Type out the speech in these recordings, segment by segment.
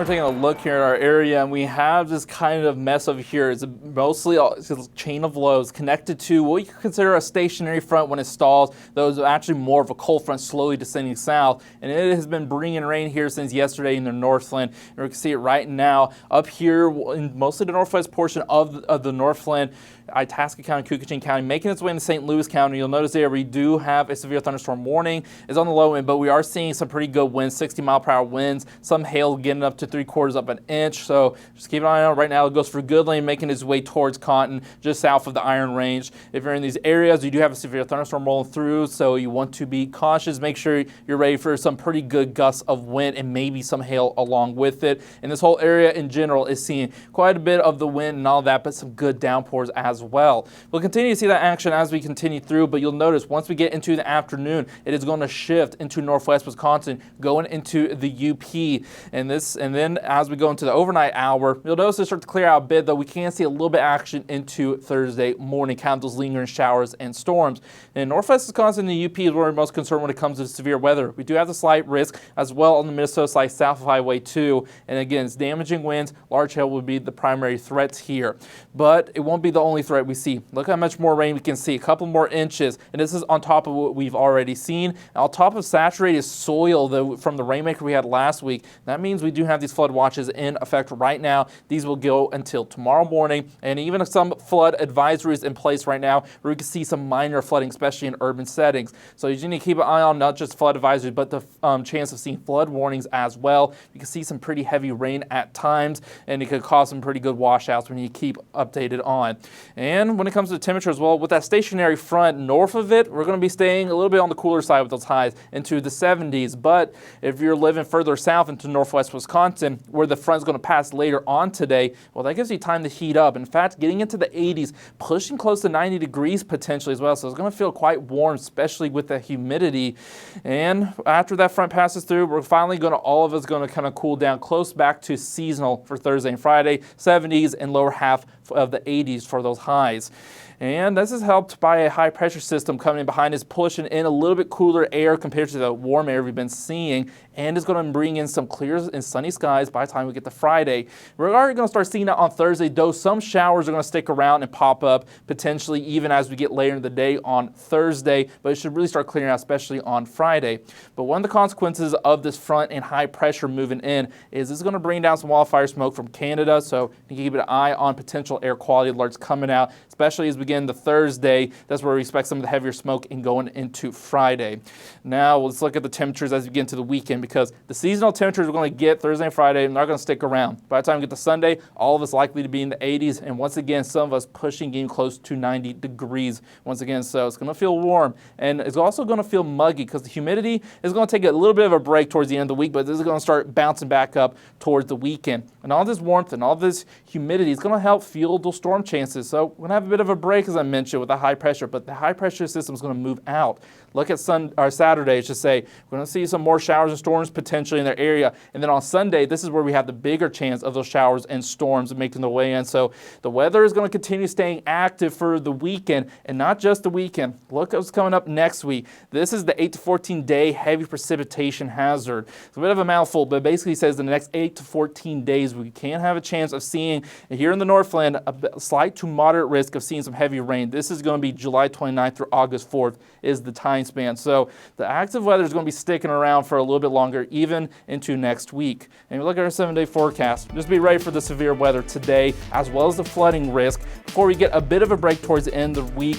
taking a look here at our area, and we have this kind of mess over here. It's mostly a chain of lows connected to what you could consider a stationary front when it stalls, though it's actually more of a cold front slowly descending south. And it has been bringing rain here since yesterday in the Northland. And we can see it right now up here in mostly the northwest portion of the Northland. Itasca County, Koochiching County, making its way into St. Louis County. You'll notice there we do have a severe thunderstorm warning. It's on the low end, but we are seeing some pretty good winds, 60-mile-per-hour winds, some hail getting up to 3/4 of an inch. So just keep an eye on it right now. It goes for Goodland, making its way towards Cotton, just south of the Iron Range. If you're in these areas, you do have a severe thunderstorm rolling through, so you want to be cautious. Make sure you're ready for some pretty good gusts of wind and maybe some hail along with it. And this whole area in general is seeing quite a bit of the wind and all that, but some good downpours as well. We'll continue to see that action as we continue through, but you'll notice once we get into the afternoon, it is going to shift into northwest Wisconsin, going into the UP. And then as we go into the overnight hour, you'll notice it starts to clear out a bit, though we can see a little bit of action into Thursday morning, kind of those lingering showers and storms. In northwest Wisconsin, the UP is where we're most concerned when it comes to severe weather. We do have the slight risk as well on the Minnesota side south of Highway 2. And again, it's damaging winds. Large hail would be the primary threats here. But it won't be the only threat we see. Look how much more rain we can see, a couple more inches, and this is on top of what we've already seen. On top of saturated soil from the rainmaker we had last week. That means we do have these flood watches in effect right now. These will go until tomorrow morning, and even some flood advisories in place right now where we can see some minor flooding, especially in urban settings. So you need to keep an eye on not just flood advisories, but the chance of seeing flood warnings as well. You can see some pretty heavy rain at times, and it could cause some pretty good washouts when you keep updated on. And when it comes to the temperature as well, with that stationary front north of it, we're going to be staying a little bit on the cooler side with those highs into the 70s. But if you're living further south into northwest Wisconsin, where the front is going to pass later on today, well, that gives you time to heat up. In fact, getting into the 80s, pushing close to 90 degrees potentially as well. So it's going to feel quite warm, especially with the humidity. And after that front passes through, we're finally all of us going to kind of cool down close back to seasonal for Thursday and Friday, 70s and lower half of the 80s for those highs. And this is helped by a high pressure system coming in behind us, pushing in a little bit cooler air compared to the warm air we've been seeing, and it's going to bring in some clear and sunny skies by the time we get to Friday. We're already going to start seeing that on Thursday, though some showers are going to stick around and pop up potentially even as we get later in the day on Thursday, but it should really start clearing out, especially on Friday. But one of the consequences of this front and high pressure moving in is this is going to bring down some wildfire smoke from Canada, so you can keep an eye on potential air quality alerts coming out, especially as we get into Thursday. That's where we expect some of the heavier smoke and going into Friday. Now let's look at the temperatures as we get into the weekend, because the seasonal temperatures we're going to get Thursday and Friday are not going to stick around. By the time we get to Sunday, all of us likely to be in the 80s, and once again, some of us pushing getting close to 90 degrees once again. So it's going to feel warm, and it's also going to feel muggy because the humidity is going to take a little bit of a break towards the end of the week, but this is going to start bouncing back up towards the weekend. And all this warmth and all this humidity is going to help fuel those storm chances. So we're going to have a bit of a break, as I mentioned, with the high pressure, but the high pressure system is going to move out. Look at Saturday, I should say. We're going to see some more showers and storms potentially in their area. And then on Sunday, this is where we have the bigger chance of those showers and storms making their way in. So the weather is going to continue staying active for the weekend, and not just the weekend. Look what's coming up next week. This is the 8 to 14 day heavy precipitation hazard. It's a bit of a mouthful, but it basically says in the next 8 to 14 days, we can have a chance of seeing, here in the Northland, a slight to moderate risk of seeing some heavy rain. This is going to be July 29th through August 4th is the time span. So the active weather is going to be sticking around for a little bit longer, even into next week. And we look at our 7-day forecast. Just be ready for the severe weather today, as well as the flooding risk, before we get a bit of a break towards the end of the week.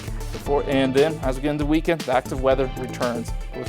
And then, as we get into the weekend, the active weather returns.